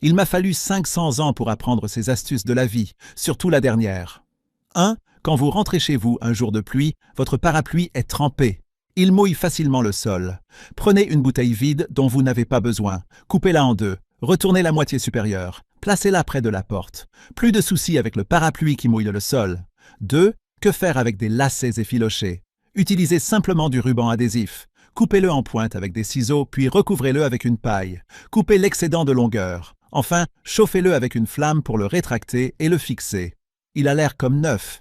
Il m'a fallu 500 ans pour apprendre ces astuces de la vie, surtout la dernière. 1. Quand vous rentrez chez vous un jour de pluie, votre parapluie est trempé. Il mouille facilement le sol. Prenez une bouteille vide dont vous n'avez pas besoin, coupez-la en deux, retournez la moitié supérieure, placez-la près de la porte. Plus de soucis avec le parapluie qui mouille le sol. 2. Que faire avec des lacets effilochés? Utilisez simplement du ruban adhésif. Coupez-le en pointe avec des ciseaux, puis recouvrez-le avec une paille. Coupez l'excédent de longueur. Enfin, chauffez-le avec une flamme pour le rétracter et le fixer. Il a l'air comme neuf.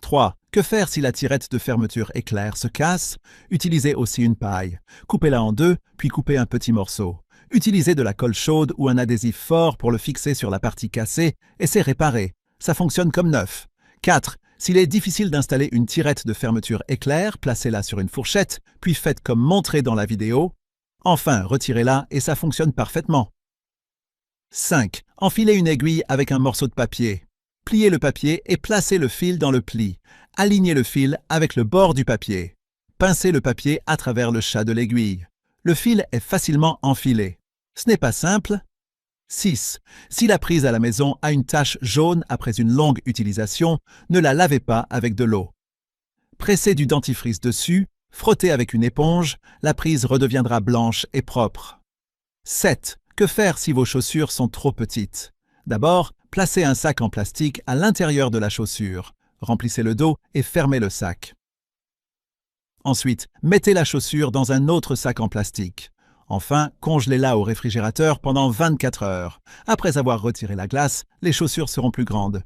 3. Que faire si la tirette de fermeture éclair se casse? Utilisez aussi une paille. Coupez-la en deux, puis coupez un petit morceau. Utilisez de la colle chaude ou un adhésif fort pour le fixer sur la partie cassée et c'est réparé. Ça fonctionne comme neuf. 4. S'il est difficile d'installer une tirette de fermeture éclair, placez-la sur une fourchette, puis faites comme montré dans la vidéo. Enfin, retirez-la et ça fonctionne parfaitement. 5. Enfilez une aiguille avec un morceau de papier. Pliez le papier et placez le fil dans le pli. Alignez le fil avec le bord du papier. Pincez le papier à travers le chat de l'aiguille. Le fil est facilement enfilé. Ce n'est pas simple. 6. Si la prise à la maison a une tache jaune après une longue utilisation, ne la lavez pas avec de l'eau. Pressez du dentifrice dessus, frottez avec une éponge, la prise redeviendra blanche et propre. 7. Que faire si vos chaussures sont trop petites? D'abord, placez un sac en plastique à l'intérieur de la chaussure. Remplissez le dos et fermez le sac. Ensuite, mettez la chaussure dans un autre sac en plastique. Enfin, congelez-la au réfrigérateur pendant 24 heures. Après avoir retiré la glace, les chaussures seront plus grandes.